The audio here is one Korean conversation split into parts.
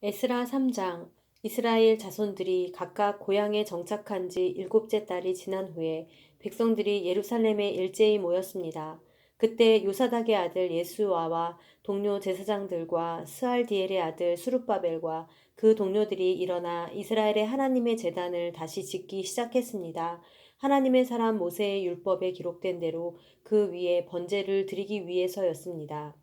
에스라 3장. 이스라엘 자손들이 각각 고향에 정착한 지 일곱째 달이 지난 후에 백성들이 예루살렘에 일제히 모였습니다. 그때 요사닥의 아들 예수아와 동료 제사장들과 스알디엘의 아들 수룹바벨과 그 동료들이 일어나 이스라엘의 하나님의 제단을 다시 짓기 시작했습니다. 하나님의 사람 모세의 율법에 기록된 대로 그 위에 번제를 드리기 위해서였습니다.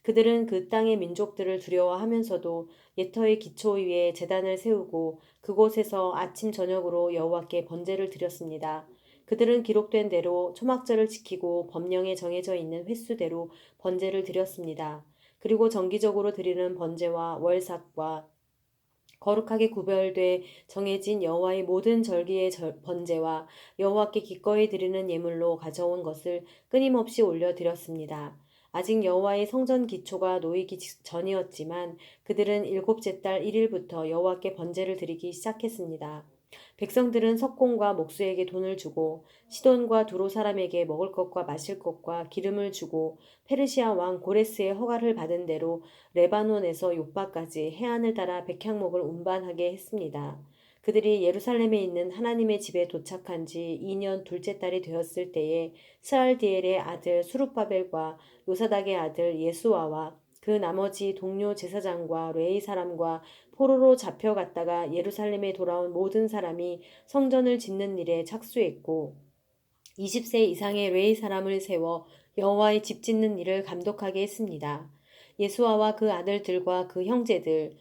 그들은 그 땅의 민족들을 두려워하면서도 예터의 기초 위에 제단을 세우고 그곳에서 아침 저녁으로 여호와께 번제를 드렸습니다. 그들은 기록된 대로 초막절을 지키고 법령에 정해져 있는 횟수대로 번제를 드렸습니다. 그리고 정기적으로 드리는 번제와 월삭과 거룩하게 구별돼 정해진 여호와의 모든 절기의 번제와 여호와께 기꺼이 드리는 예물로 가져온 것을 끊임없이 올려드렸습니다. 아직 여호와의 성전 기초가 놓이기 전이었지만 그들은 일곱째 달 1일부터 여호와께 번제를 드리기 시작했습니다. 백성들은 석공과 목수에게 돈을 주고 시돈과 두로 사람에게 먹을 것과 마실 것과 기름을 주고 페르시아 왕 고레스의 허가를 받은 대로 레바논에서 요바까지 해안을 따라 백향목을 운반하게 했습니다. 그들이 예루살렘에 있는 하나님의 집에 도착한 지 2년 둘째 달이 되었을 때에 스알디엘의 아들 수룹바벨과 요사닥의 아들 예수아와 그 나머지 동료 제사장과 레위 사람과 포로로 잡혀갔다가 예루살렘에 돌아온 모든 사람이 성전을 짓는 일에 착수했고 20세 이상의 레위 사람을 세워 여호와의 집 짓는 일을 감독하게 했습니다. 예수아와 그 아들들과 그 형제들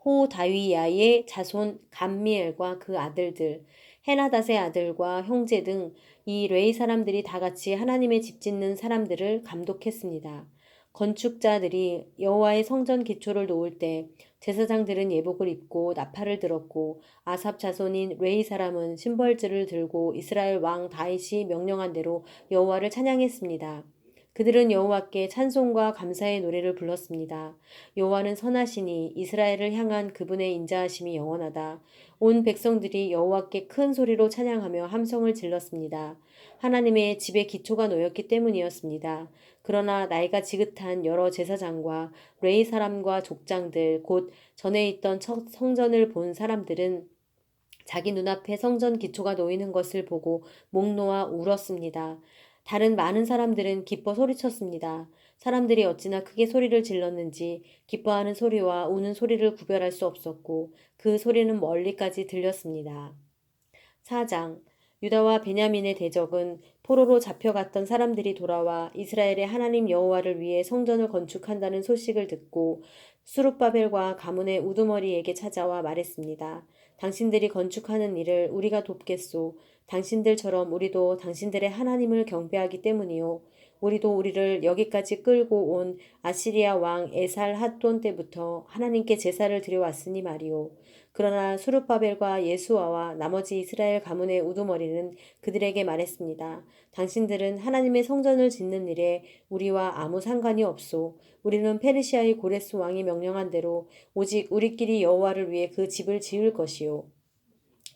호다위야의 자손 감미엘과 그 아들들 헤나닷의 아들과 형제 등 이 레위 사람들이 다 같이 하나님의 집 짓는 사람들을 감독했습니다. 건축자들이 여호와의 성전 기초를 놓을 때 제사장들은 예복을 입고 나팔을 들었고 아삽 자손인 레위 사람은 심벌즈를 들고 이스라엘 왕 다윗이 명령한 대로 여호와를 찬양했습니다. 그들은 여호와께 찬송과 감사의 노래를 불렀습니다. 여호와는 선하시니 이스라엘을 향한 그분의 인자하심이 영원하다. 온 백성들이 여호와께 큰 소리로 찬양하며 함성을 질렀습니다. 하나님의 집에 기초가 놓였기 때문이었습니다. 그러나 나이가 지긋한 여러 제사장과 레위 사람과 족장들 곧 전에 있던 성전을 본 사람들은 자기 눈앞에 성전 기초가 놓이는 것을 보고 목 놓아 울었습니다. 다른 많은 사람들은 기뻐 소리쳤습니다. 사람들이 어찌나 크게 소리를 질렀는지 기뻐하는 소리와 우는 소리를 구별할 수 없었고 그 소리는 멀리까지 들렸습니다. 4장. 유다와 베냐민의 대적은 포로로 잡혀갔던 사람들이 돌아와 이스라엘의 하나님 여호와를 위해 성전을 건축한다는 소식을 듣고 수룹바벨과 가문의 우두머리에게 찾아와 말했습니다. 당신들이 건축하는 일을 우리가 돕겠소. 당신들처럼 우리도 당신들의 하나님을 경배하기 때문이요. 우리도 우리를 여기까지 끌고 온 아시리아 왕 에살 핫돈 때부터 하나님께 제사를 드려왔으니 말이오. 그러나 수룹바벨과 예수아와 나머지 이스라엘 가문의 우두머리는 그들에게 말했습니다. 당신들은 하나님의 성전을 짓는 일에 우리와 아무 상관이 없소. 우리는 페르시아의 고레스 왕이 명령한 대로 오직 우리끼리 여호와를 위해 그 집을 지을 것이요.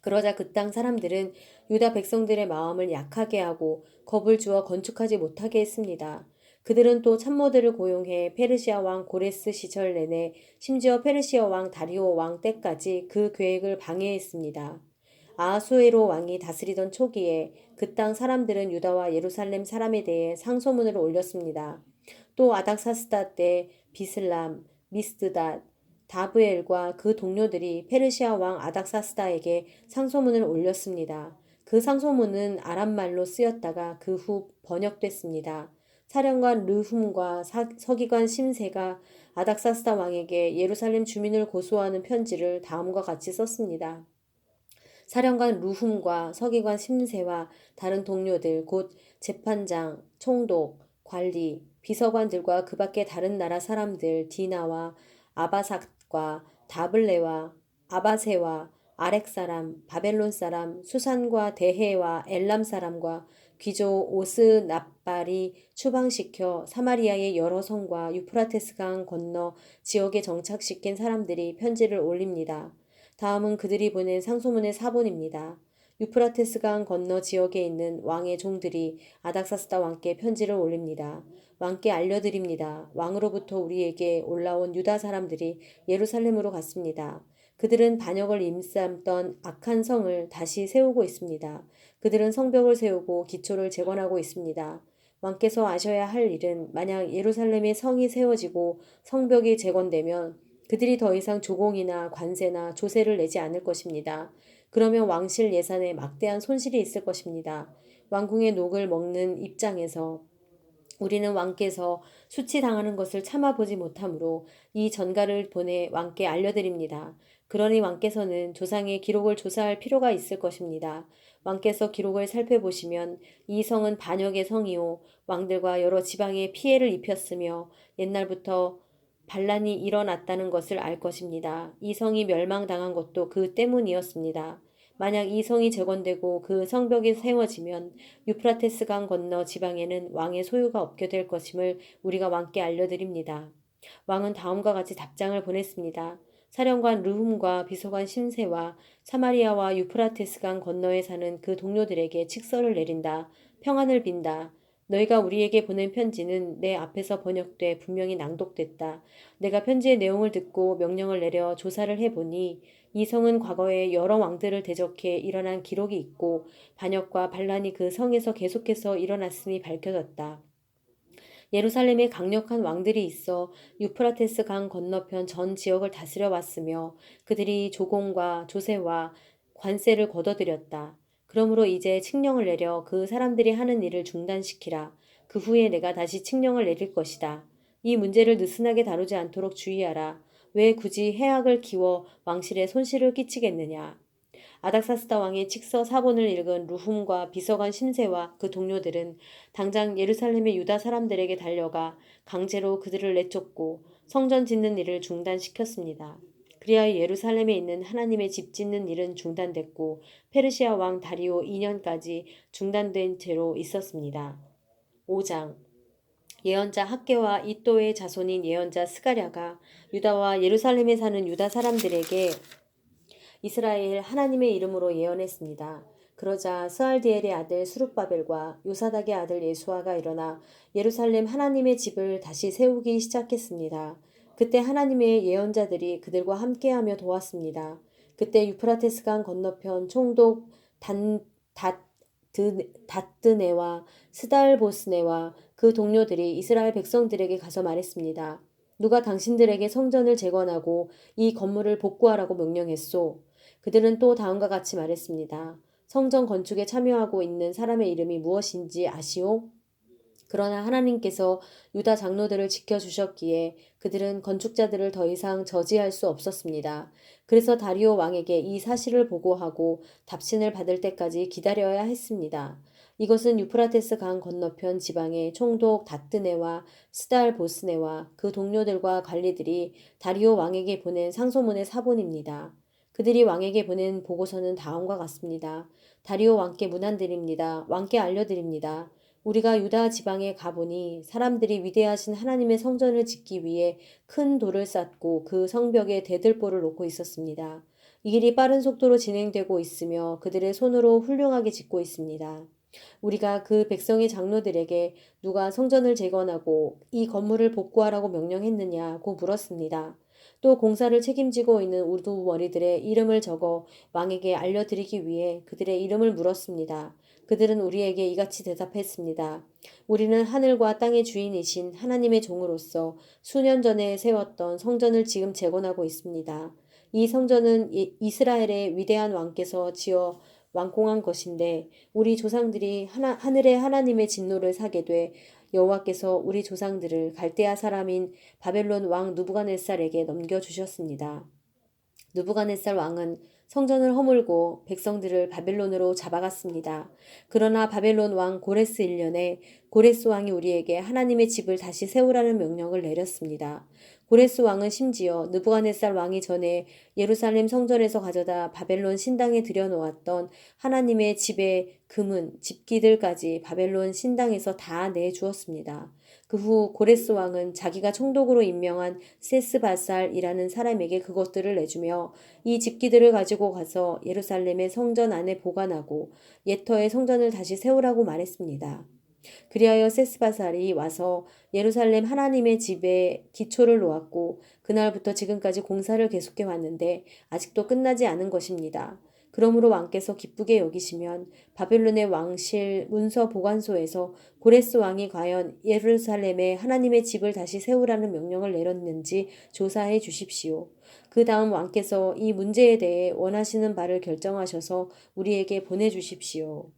그러자 그 땅 사람들은 유다 백성들의 마음을 약하게 하고 겁을 주어 건축하지 못하게 했습니다. 그들은 또 참모들을 고용해 페르시아 왕 고레스 시절 내내 심지어 페르시아 왕 다리오 왕 때까지 그 계획을 방해했습니다. 아하수에로 왕이 다스리던 초기에 그 땅 사람들은 유다와 예루살렘 사람에 대해 상소문을 올렸습니다. 또 아닥사스다 때 비슬람, 미스드닷, 다브엘과 그 동료들이 페르시아 왕 아닥사스다에게 상소문을 올렸습니다. 그 상소문은 아람말로 쓰였다가 그 후 번역됐습니다. 사령관 르훔과 서기관 심세가 아닥사스다 왕에게 예루살렘 주민을 고소하는 편지를 다음과 같이 썼습니다. 사령관 루훔과 서기관 심세와 다른 동료들 곧 재판장, 총독, 관리, 비서관들과 그 밖의 다른 나라 사람들 디나와 아바삭과 다블레와 아바세와 아렉 사람, 바벨론 사람, 수산과 대해와 엘람 사람과 귀족 오스납발이 추방시켜 사마리아의 여러 성과 유프라테스 강 건너 지역에 정착시킨 사람들이 편지를 올립니다. 다음은 그들이 보낸 상소문의 사본입니다. 유프라테스 강 건너 지역에 있는 왕의 종들이 아닥사스다 왕께 편지를 올립니다. 왕께 알려드립니다. 왕으로부터 우리에게 올라온 유다 사람들이 예루살렘으로 갔습니다. 그들은 반역을 임삼던 악한 성을 다시 세우고 있습니다. 그들은 성벽을 세우고 기초를 재건하고 있습니다. 왕께서 아셔야 할 일은 만약 예루살렘의 성이 세워지고 성벽이 재건되면 그들이 더 이상 조공이나 관세나 조세를 내지 않을 것입니다. 그러면 왕실 예산에 막대한 손실이 있을 것입니다. 왕궁의 녹을 먹는 입장에서 우리는 왕께서 수치당하는 것을 참아보지 못하므로 이 전가를 보내 왕께 알려드립니다. 그러니 왕께서는 조상의 기록을 조사할 필요가 있을 것입니다. 왕께서 기록을 살펴보시면 이 성은 반역의 성이요 왕들과 여러 지방에 피해를 입혔으며 옛날부터 반란이 일어났다는 것을 알 것입니다. 이 성이 멸망당한 것도 그 때문이었습니다. 만약 이 성이 재건되고 그 성벽이 세워지면 유프라테스 강 건너 지방에는 왕의 소유가 없게 될 것임을 우리가 왕께 알려드립니다. 왕은 다음과 같이 답장을 보냈습니다. 사령관 르훔과 비서관 심세와 사마리아와 유프라테스 강 건너에 사는 그 동료들에게 칙서를 내린다. 평안을 빈다. 너희가 우리에게 보낸 편지는 내 앞에서 번역돼 분명히 낭독됐다. 내가 편지의 내용을 듣고 명령을 내려 조사를 해보니 이 성은 과거에 여러 왕들을 대적해 일어난 기록이 있고 반역과 반란이 그 성에서 계속해서 일어났음이 밝혀졌다. 예루살렘에 강력한 왕들이 있어 유프라테스 강 건너편 전 지역을 다스려 왔으며 그들이 조공과 조세와 관세를 걷어들였다. 그러므로 이제 칙령을 내려 그 사람들이 하는 일을 중단시키라. 그 후에 내가 다시 칙령을 내릴 것이다. 이 문제를 느슨하게 다루지 않도록 주의하라. 왜 굳이 해악을 키워 왕실에 손실을 끼치겠느냐. 아닥사스다 왕의 칙서 사본을 읽은 루훔과 비서관 심세와 그 동료들은 당장 예루살렘의 유다 사람들에게 달려가 강제로 그들을 내쫓고 성전 짓는 일을 중단시켰습니다. 그리하여 예루살렘에 있는 하나님의 집 짓는 일은 중단됐고 페르시아 왕 다리오 2년까지 중단된 채로 있었습니다. 5장 예언자 학개와 이또의 자손인 예언자 스가랴가 유다와 예루살렘에 사는 유다 사람들에게 이스라엘 하나님의 이름으로 예언했습니다. 그러자 스알디엘의 아들 수룹바벨과 요사닥의 아들 예수아가 일어나 예루살렘 하나님의 집을 다시 세우기 시작했습니다. 그때 하나님의 예언자들이 그들과 함께하며 도왔습니다. 그때 유프라테스 강 건너편 총독 다뜨네와 스달보스네와 그 동료들이 이스라엘 백성들에게 가서 말했습니다. 누가 당신들에게 성전을 재건하고 이 건물을 복구하라고 명령했소? 그들은 또 다음과 같이 말했습니다. 성전 건축에 참여하고 있는 사람의 이름이 무엇인지 아시오? 그러나 하나님께서 유다 장로들을 지켜주셨기에 그들은 건축자들을 더 이상 저지할 수 없었습니다. 그래서 다리오 왕에게 이 사실을 보고하고 답신을 받을 때까지 기다려야 했습니다. 이것은 유프라테스 강 건너편 지방의 총독 다뜨네와 스달 보스네와 그 동료들과 관리들이 다리오 왕에게 보낸 상소문의 사본입니다. 그들이 왕에게 보낸 보고서는 다음과 같습니다. 다리오 왕께 문안드립니다. 왕께 알려드립니다. 우리가 유다 지방에 가보니 사람들이 위대하신 하나님의 성전을 짓기 위해 큰 돌을 쌓고 그 성벽에 대들보를 놓고 있었습니다. 이 일이 빠른 속도로 진행되고 있으며 그들의 손으로 훌륭하게 짓고 있습니다. 우리가 그 백성의 장로들에게 누가 성전을 재건하고 이 건물을 복구하라고 명령했느냐고 물었습니다. 또 공사를 책임지고 있는 우두머리들의 이름을 적어 왕에게 알려드리기 위해 그들의 이름을 물었습니다. 그들은 우리에게 이같이 대답했습니다. 우리는 하늘과 땅의 주인이신 하나님의 종으로서 수년 전에 세웠던 성전을 지금 재건하고 있습니다. 이 성전은 이스라엘의 위대한 왕께서 지어 완공한 것인데 우리 조상들이 하늘의 하나님의 진노를 사게 돼 여호와께서 우리 조상들을 갈대아 사람인 바벨론 왕 느부갓네살에게 넘겨주셨습니다. 느부갓네살 왕은 성전을 허물고 백성들을 바벨론으로 잡아갔습니다. 그러나 바벨론 왕 고레스 1년에 고레스 왕이 우리에게 하나님의 집을 다시 세우라는 명령을 내렸습니다. 고레스 왕은 심지어 느부갓네살 왕이 전에 예루살렘 성전에서 가져다 바벨론 신당에 들여놓았던 하나님의 집의 금은 집기들까지 바벨론 신당에서 다 내주었습니다. 그 후 고레스 왕은 자기가 총독으로 임명한 세스바살이라는 사람에게 그것들을 내주며 이 집기들을 가지고 가서 예루살렘의 성전 안에 보관하고 옛터의 성전을 다시 세우라고 말했습니다. 그리하여 세스바살이 와서 예루살렘 하나님의 집에 기초를 놓았고 그날부터 지금까지 공사를 계속해 왔는데 아직도 끝나지 않은 것입니다. 그러므로 왕께서 기쁘게 여기시면 바벨론의 왕실 문서 보관소에서 고레스 왕이 과연 예루살렘에 하나님의 집을 다시 세우라는 명령을 내렸는지 조사해 주십시오. 그 다음 왕께서 이 문제에 대해 원하시는 바를 결정하셔서 우리에게 보내주십시오.